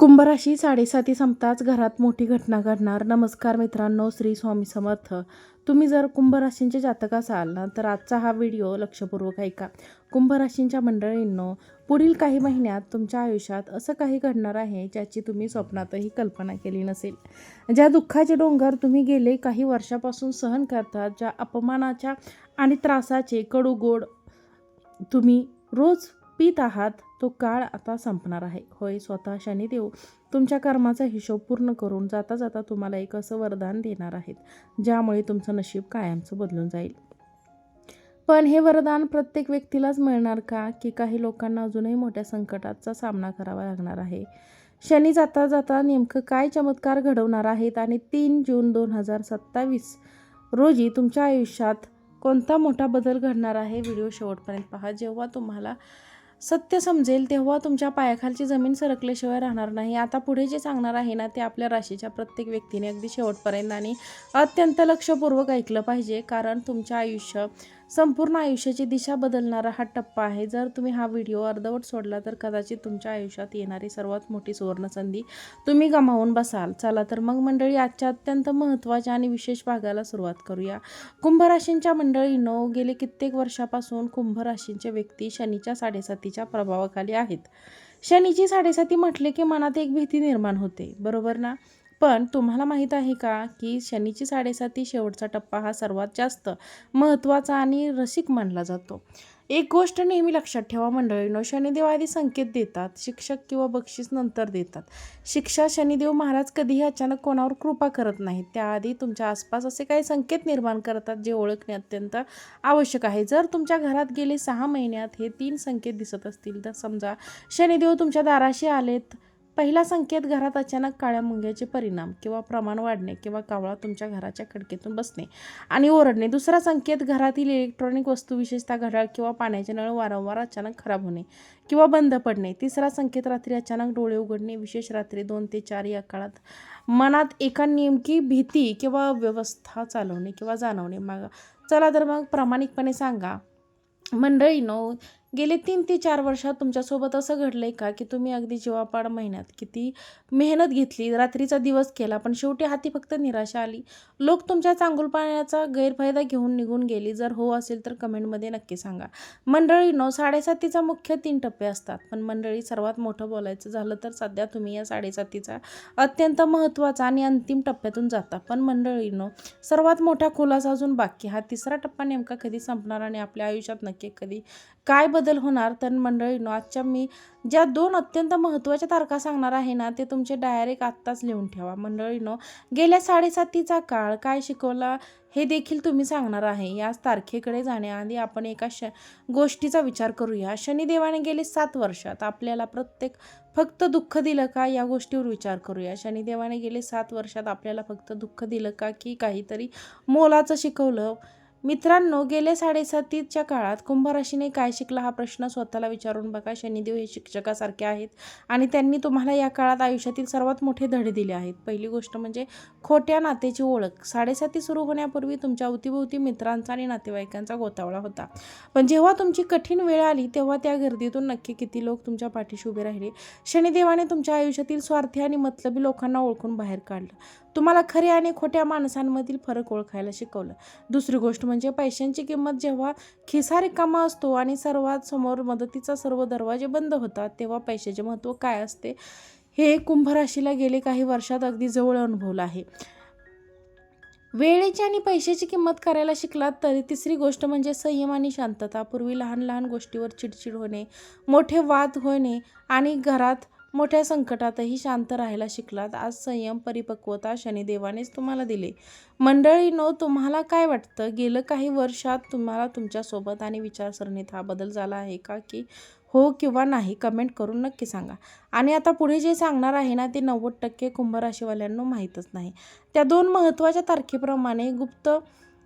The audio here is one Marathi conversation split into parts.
कुंभ राशी 7:30 संपताच घरात मोठी घटना घडणार. नमस्कार मित्रांनो, श्री स्वामी समर्थ. तुम्ही जर कुंभ राशींचे जातक असाल ना, तर आजचा हा व्हिडिओ लक्षपूर्वक ऐका. कुंभ राशींच्या मंडळींनो, पुढील काही महिन्यात तुमच्या आयुष्यात असं काही घडणार आहे ज्याची तुम्ही स्वप्नातही कल्पना केली नसेल. ज्या दुःखाचे डोंगर तुम्ही गेले काही वर्षापासून सहन करतात, ज्या अपमानाच्या आणि त्रासाचे कडू गोड तुम्ही रोज पीत आहात, तो काळ आता संपणार आहे. होय, स्वतः शनिदेव तुमच्या कर्माचा हिशोब पूर्ण करून जाता जाता तुम्हाला एक असं वरदान देणार आहेत, ज्यामुळे तुमचं नशीब कायमचं बदलून जाईल. पण हे वरदान प्रत्येक व्यक्तीलाच मिळणार का, की काही लोकांना अजूनही मोठ्या संकटाचा सामना करावा लागणार आहे? शनी जाता जाता नेमकं काय चमत्कार घडवणार आहेत आणि 3 जून 2027 रोजी तुमच्या आयुष्यात कोणता मोठा बदल घडणार आहे? व्हिडिओ शेवटपर्यंत पहा. जेव्हा तुम्हाला सत्य समजेल तेव्हा तुमच्या पायाखालची जमीन सरकल्याशिवाय राहणार नाही. आता पुढे जे सांगणार आहे ना, ते आपल्या राशीच्या प्रत्येक व्यक्तीने अगदी शेवटपर्यंत आणि अत्यंत लक्षपूर्वक ऐकलं पाहिजे, कारण तुमचं आयुष्य संपूर्ण आयुष्याची दिशा बदलणारा हा टप्पा आहे. जर तुम्ही हा व्हिडिओ अर्धवट सोडला तर कदाचित तुमच्या आयुष्यात येणारी सर्वात मोठी सुवर्णसंधी तुम्ही गमावून बसाल. चला तर मग मंडळी, आजच्या अत्यंत महत्त्वाच्या आणि विशेष भागाला सुरुवात करूया. कुंभ राशींच्या मंडळींनो, गेले कित्येक वर्षापासून कुंभ राशींचे व्यक्ती शनीच्या 7:30च्या प्रभावाखाली आहेत. शनीची 7:30 म्हटले की मनात एक भीती निर्माण होते, बरोबर ना? पण तुम्हाला माहीत आहे का, की शनीची 7:30 शेवटचा टप्पा हा सर्वात जास्त महत्त्वाचा आणि रसिक मानला जातो. एक गोष्ट नेहमी लक्षात ठेवा मंडळींनो, शनिदेव आधी संकेत देतात, शिक्षक किंवा बक्षीस नंतर देतात. शिक्षा शनिदेव महाराज कधीही अचानक कोणावर कृपा करत नाहीत. त्याआधी तुमच्या आसपास असे काही संकेत निर्माण करतात जे ओळखणे अत्यंत आवश्यक आहे. जर तुमच्या घरात गेले 6 महिन्यात हे 3 संकेत दिसत असतील, तर समजा शनिदेव तुमच्या दाराशी आलेत. पहिला संकेत, घरात अचानक काळ्या मुंग्याचे परिणाम किंवा प्रमाण वाढणे किंवा कावळा तुमच्या घराच्या खिडकीतून बसणे आणि ओरडणे. दुसरा संकेत, घरातील इलेक्ट्रॉनिक वस्तू विशेषतः घड्याळ किंवा पाण्याचे नळ वारंवार अचानक खराब होणे किंवा बंद पडणे. तिसरा संकेत, रात्री अचानक डोळे उघडणे, विशेष रात्री 2 ते 4 या काळात मनात एका नेमकी भीती किंवा व्यवस्था चालवणे किंवा जाणवणे. चला तर मग प्रामाणिकपणे सांगा मंडळींनो, गेले 3 ते 4 वर्षात तुमच्यासोबत असं घडलंय का, की तुम्ही अगदी जीवापाड मेहनत किती मेहनत घेतली, रात्रीचा दिवस केला, पण शेवटी हाती फक्त निराशा आली? लोक तुमच्या चांगुलपणाचा गैरफायदा घेऊन निघून गेली? जर हो असेल तर कमेंटमध्ये नक्की सांगा. मंडळींनो, 7:30चा मुख्य 3 टप्पे असतात. पण मंडळी, सर्वात मोठं बोलायचं झालं तर सध्या तुम्ही या 7:30चा अत्यंत महत्त्वाचा आणि अंतिम टप्प्यातून जाता. पण मंडळींनो, सर्वात मोठा खुलासा अजून बाकी. हा तिसरा टप्पा नेमका कधी संपणार आणि आपल्या आयुष्यात नक्की कधी काय बदल होणार? तर मंडळींनो, आजच्या मी ज्या 2 अत्यंत महत्त्वाच्या तारखा सांगणार आहे ना, ते तुमचे डायरेक्ट आत्ताच लिहून ठेवा. मंडळींनो, गेल्या 7:30चा काळ काय शिकवला हे देखील तुम्ही सांगणार आहे. याच तारखेकडे जाण्याआधी आपण एका गोष्टीचा विचार करूया. शनिदेवाने गेले 7 वर्षात आपल्याला फक्त दुःख दिलं का, या गोष्टीवर विचार करूया. शनिदेवाने गेले 7 वर्षात आपल्याला फक्त दुःख दिलं का, की काहीतरी मोलाचं शिकवलं? मित्रांनो, गेल्या 7:30च्या काळात कुंभ राशीने काय शिकला हा प्रश्न स्वतःला विचारून बघा. शनिदेव हे शिक्षकासारखे आहेत आणि त्यांनी तुम्हाला या काळात आयुष्यातील सर्वात मोठे धडे दिले आहेत. पहिली गोष्ट म्हणजे खोट्या नात्याची ओळख. 7:30 सुरू होण्यापूर्वी तुमच्या अवतीभोवती मित्रांचा आणि नातेवाईकांचा गोतावळा होता, पण जेव्हा तुमची कठीण वेळ आली तेव्हा त्या गर्दीतून नक्की किती लोक तुमच्या पाठीशी उभे राहिले? शनिदेवाने तुमच्या आयुष्यातील स्वार्थी आणि मतलबी लोकांना ओळखून बाहेर काढलं, तुम्हाला खऱ्या आणि खोट्या माणसांमधील फरक ओळखायला शिकवलं. दुसरी गोष्ट म्हणजे पैशांची किंमत. जेव्हा खिसा रिकामा असतो आणि सर्वात समोर मदतीचा सर्व दरवाजे बंद होतात, तेव्हा पैशाचे महत्त्व काय असते हे कुंभ राशीला गेले काही वर्षात अगदी जवळ अनुभवलं आहे. वेळेची आणि पैशाची किंमत करायला शिकलात तरी तिसरी गोष्ट म्हणजे संयम आणि शांतता. पूर्वी लहान लहान गोष्टीवर चिडचिड होणे, मोठे वाद होणे आणि घरात मोठ्या संकटातही शांत राहायला शिकलात. आज संयम, परिपक्वता शनिदेवानेच तुम्हाला दिले. मंडळींनो, तुम्हाला काय वाटतं, गेलं काही वर्षात तुम्हाला तुमच्यासोबत आणि विचारसरणीत हा बदल झाला आहे का, की हो किंवा नाही? कमेंट करून नक्की सांगा. आणि आता पुढे जे सांगणार आहे ना, ते 90% कुंभ राशीवाल्यांना माहीतच नाही. त्या 2 महत्त्वाच्या तारखेप्रमाणे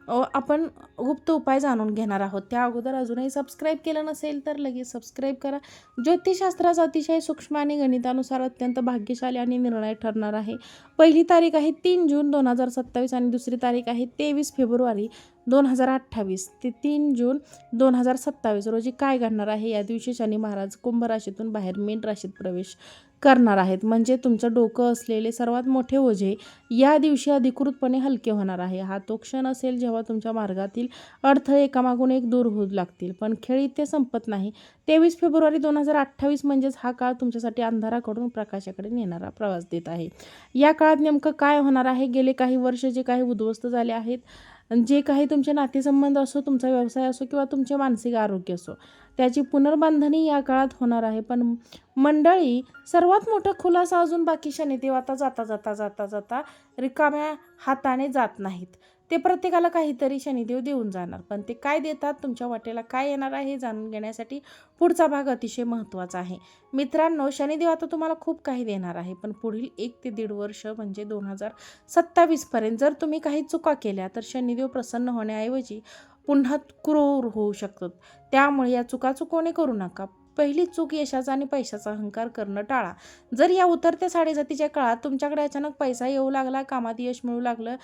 आपण गुप्त उपाय जाणून घेणार आहोत. त्या अगोदर अजूनही सबस्क्राईब केलं नसेल तर लगेच सबस्क्राईब करा. ज्योतिषशास्त्राचं अतिशय सूक्ष्म आणि गणितानुसार अत्यंत भाग्यशाली आणि निर्णायक ठरणार आहे. पहिली तारीख आहे 3 जून 2027 आणि दुसरी तारीख आहे 23 फेब्रुवारी 2028 ते 3 जून 2027 रोजी काय घडणार आहे? या दिवशी शनी महाराज कुंभ राशीतून बाहेर मीन राशीत प्रवेश करणार आहेत. म्हणजे तुमचं डोकं असलेले सर्वात मोठे ओझे या दिवशी अधिकृतपणे हलके होणार आहे. हा तो क्षण असेल जेव्हा तुमच्या मार्गातील अडथळे एकामागून एक दूर होऊ लागतील. पण खेळ इथे संपत नाही. 23 फेब्रुवारी 2028 म्हणजेच हा काळ तुमच्यासाठी अंधाराकडून प्रकाशाकडे नेणारा प्रवास देत आहे. या काळात नेमकं काय होणार आहे? गेले काही वर्ष जे काही उद्ध्वस्त झाले आहेत, जे काही तुमचे नातेसंबंध असो, तुमचा व्यवसाय असो किंवा तुमचे मानसिक आरोग्य असो, त्याची पुनर्बांधणी या काळात होणार आहे. पण मंडळी, सर्वात मोठा खुलासा अजून बाकी. शनिदेव आता जाता रिकाम्या हाताने जात नाहीत. ते प्रत्येकाला काहीतरी शनिदेव देऊन जाणार. पण ते काय देतात, तुमच्या वाटेला काय येणार आहे हे जाणून घेण्यासाठी पुढचा भाग अतिशय महत्त्वाचा आहे. मित्रांनो, शनिदेव आता तुम्हाला खूप काही देणार आहे. पण पुढील 1 ते 1.5 वर्ष म्हणजे 2027 पर्यंत जर तुम्ही काही चुका केल्या तर शनिदेव प्रसन्न होण्याऐवजी पुन्हा क्रूर होऊ शकतात. त्यामुळे या चुका चुकवणे करू नका. पहिली चूक यशाचा आणि पैशाचा अहंकार करणं टाळा. जर या उतरत्या साडेसातीच्या काळात तुमच्याकडे अचानक पैसा येऊ लागला, कामात यश मिळू लागलं,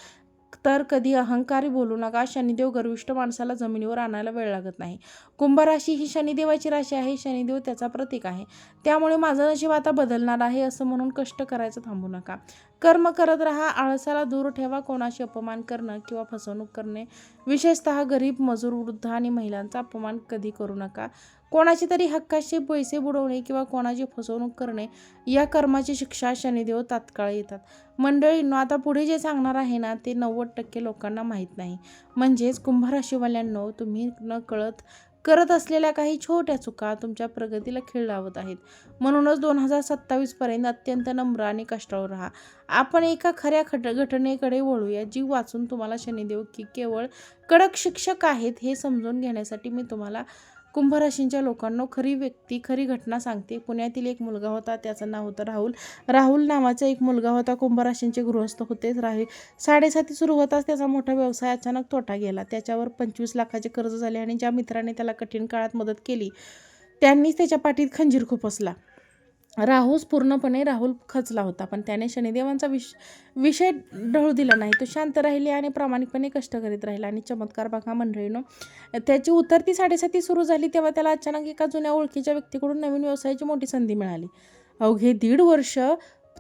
तर कधी अहंकारी बोलू नका. शनिदेव गर्विष्ठ माणसाला जमिनीवर आणायला वेळ लागत नाही. कुंभ राशी ही शनिदेवाची राशी आहे. शनिदेव त्याचा प्रतीक आहे. त्यामुळे माझं नशीब आता बदलणार आहे असं म्हणून कष्ट करायचं थांबू नका. कर्म करत राहा. आळसाला दूर ठेवा. कोणाशी अपमान करणं किंवा फसवणूक करणे, विशेषतः गरीब, मजूर, वृद्ध आणि महिलांचा अपमान कधी करू नका. कोणाची तरी हक्काचे पैसे बुडवणे किंवा कोणाची फसवणूक करणे या कर्माची शिक्षा शनिदेव तात्काळ येतात. मंडळींनो, आता पुढे जे सांगणार आहे ना, ते 90% लोकांना माहीत नाही. म्हणजेच कुंभ राशीवाल्यांनो, तुम्ही नकळत करत असलेल्या काही छोट्या चुका तुमच्या प्रगतीला खीळ लावत आहेत. म्हणूनच 2027 पर्यंत अत्यंत नम्र आणि कष्टाळू राहा. आपण एका खऱ्या घटनेकडे वळूया, जी वाचून तुम्हाला शनिदेव केवळ कडक शिक्षक आहेत हे समजून घेण्यासाठी मी तुम्हाला कुंभ राशींच्या लोकांना खरी घटना सांगते. पुण्यातील एक मुलगा होता. त्याचं नाव होतं राहुल. राहुल नावाचा एक मुलगा होता. कुंभ राशींचे गृहस्थ होते. साडेसाती सुरू होताच त्याचा मोठा व्यवसाय अचानक तोटा गेला. त्याच्यावर 25 लाखाचे कर्ज झाले आणि ज्या मित्राने त्याला कठीण काळात मदत केली त्यांनीच त्याच्या पाठीत खंजीर खुपसला. राहुल खचला होता. पण त्याने शनिदेवांचा विषय ढळू दिला नाही. तो शांत राहिले आणि प्रामाणिकपणे कष्ट करीत राहिला. आणि चमत्कार बघा मंडळीनो, त्याची उतरती साडेसाती सुरू झाली तेव्हा त्याला अचानक एका जुन्या ओळखीच्या व्यक्तीकडून नवीन व्यवसायाची मोठी संधी मिळाली. अवघे 1.5 वर्ष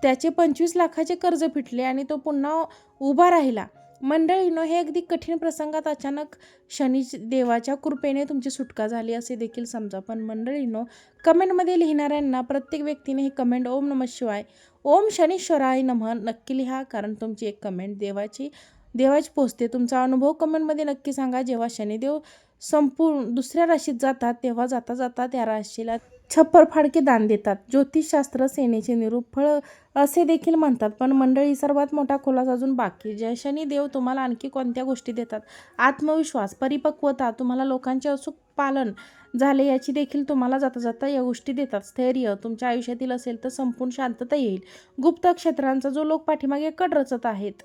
त्याचे 25 लाखाचे कर्ज फिटले आणि तो पुन्हा उभा राहिला. मंडळीनो, हे अगदी कठीण प्रसंगात अचानक शनी देवाच्या कृपेने तुमची सुटका झाली असे देखील समजा. पण मंडळीनो, कमेंटमध्ये लिहिणाऱ्यांना प्रत्येक व्यक्तीने ही कमेंट ओम नमः शिवाय, ओम शनीश्वराय नमः नक्की लिहा. कारण तुमची एक कमेंट देवाची पोचते. तुमचा अनुभव कमेंटमध्ये नक्की सांगा. जेव्हा शनिदेव संपूर्ण दुसऱ्या राशीत जातात तेव्हा जाता त्या राशीला छप्पर फाडके दान देतात. ज्योतिषशास्त्र सेनेचे निरूप फळ असे देखील म्हणतात. पण मंडळी, सर्वात मोठा खुलासा अजून बाकी. जय शनिदेव तुम्हाला आणखी कोणत्या गोष्टी देतात? आत्मविश्वास, परिपक्वता, तुम्हाला लोकांचे अचूक पालन झाले याची देखील तुम्हाला जाता या गोष्टी देतात. स्थैर्य तुमच्या आयुष्यातील असेल तर संपूर्ण शांतता येईल. गुप्त क्षेत्रांचा जो लोक पाठीमागे कट रचत आहेत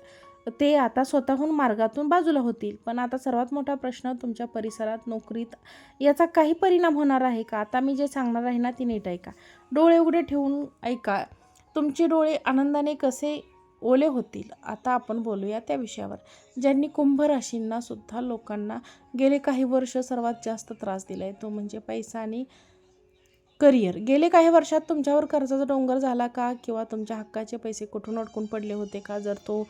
ते आता स्वतःहून मार्गातून बाजूला होतील. पण आता सर्वात मोठा प्रश्न, तुमच्या परिसरात, नोकरीत याचा काही परिणाम होणार आहे का? आता मी जे सांगणार आहे ना, ती नीट ऐका. डोळे उघडे ठेवून ऐका. तुमचे डोळे आनंदाने कसे ओले होतील. आता आपण बोलूया त्या विषयावर. ज्यांनी कुंभ राशींना सुद्धा लोकांना गेले काही वर्ष सर्वात जास्त त्रास दिलाय, तो म्हणजे पैसा आणि करिअर. गेले काही वर्षात तुमच्यावर कर्जाचा डोंगर झाला का? किंवा तुमच्या हक्काचे पैसे कुठून अडकून पडले होते का? जर तो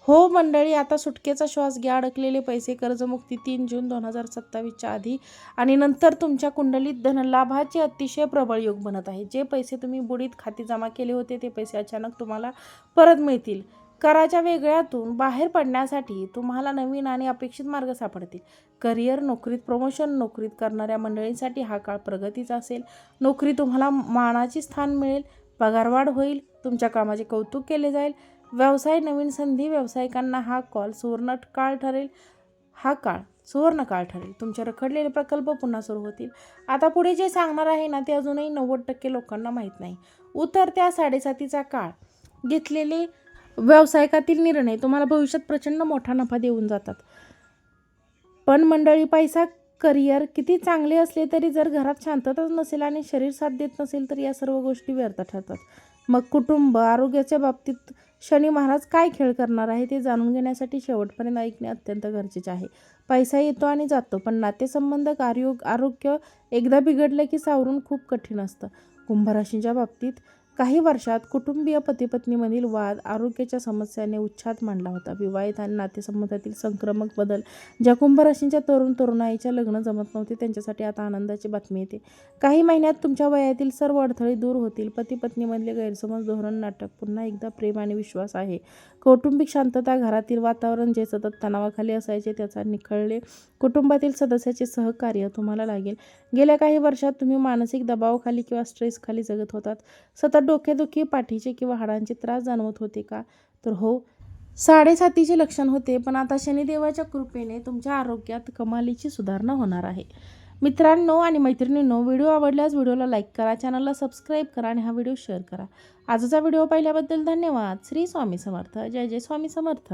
हो मंडळी, आता सुटकेचा श्वास घ्या. अडकलेले पैसे, कर्जमुक्ती 3 जून 2027च्या आधी आणि नंतर तुमच्या कुंडलीत धनलाभाचे अतिशय प्रबळ योग बनत आहे. जे पैसे तुम्ही बुडीत खाती जमा केले होते ते पैसे अचानक तुम्हाला परत मिळतील. कराच्या वेगळ्यातून बाहेर पडण्यासाठी तुम्हाला नवीन आणि अपेक्षित मार्ग सापडतील. करिअर, नोकरीत प्रमोशन, नोकरीत करणाऱ्या मंडळींसाठी हा काळ प्रगतीचा असेल. नोकरी तुम्हाला मानाचे स्थान मिळेल, पगारवाढ होईल, तुमच्या कामाचे कौतुक केले जाईल. व्यवसाय, नवीन संधी, व्यावसायिकांना हा सुवर्ण काळ ठरेल. तुमचे रखडलेले प्रकल्प पुन्हा सुरू होतील. आता पुढे जे सांगणार आहे ना, ते अजूनही 90% लोकांना माहीत नाही. उतरत्या साडेसातीचा काळ, घेतलेले व्यावसायिकातील निर्णय तुम्हाला भविष्यात प्रचंड मोठा नफा देऊन जातात. पण मंडळी, पैसा, करिअर किती चांगले असले तरी जर घरात शांतताच नसेल आणि शरीर साथ देत नसेल तर या सर्व गोष्टी व्यर्थ ठरतात. मग कुटुंब, आरोग्याच्या बाबतीत शनी महाराज काय खेळ करणार आहे ते जाणून घेण्यासाठी शेवटपर्यंत ऐकणे अत्यंत गरजेचे आहे. पैसा येतो आणि जातो, पण नातेसंबंध, आरोग्य एकदा बिघडलं की सावरून खूप कठीण असतं. कुंभ राशींच्या बाबतीत काही वर्षात कुटुंबीय पती-पत्नीमधील वाद, आरोग्याच्या समस्यांनी उच्छाद मांडला होता. विवाहित आणि नातेसंबंधातील संक्रमक बदल. ज्या कुंभ राशींच्या तरुण-तरुणाईच्या लग्न जमत नव्हते त्यांच्यासाठी आता आनंदाची बातमी येते. काही महिन्यात तुमच्या वयातील सर्व अडथळे दूर होतील. पती-पत्नीमधले गैरसमज, धोरण, नाटक पुन्हा एकदा प्रेम आणि विश्वास आहे. कौटुंबिक शांतता. घरातील वातावरण जे सतत तणावाखाली असायचे त्याचा निखळले. कुटुंबातील सदस्याचे सहकार्य तुम्हाला लागेल. गेल्या काही वर्षात तुम्ही मानसिक दबावाखाली किंवा स्ट्रेसखाली जगत होतात. सतत डोकेदुखी, पाठीचे किंवा हाडांचे त्रास जाणवत होते का? तर हो, साडेसातीचे लक्षण होते. पण आता शनिदेवाच्या कृपेने तुमच्या आरोग्यात कमालीची सुधारणा होणार आहे. मित्रांनो आणि मैत्रिणींनो, व्हिडिओ आवडल्यास व्हिडिओला लाईक करा, चॅनलला सबस्क्राईब करा आणि हा व्हिडिओ शेअर करा. आजचा व्हिडिओ पाहिल्याबद्दल धन्यवाद. श्री स्वामी समर्थ. जय जय स्वामी समर्थ.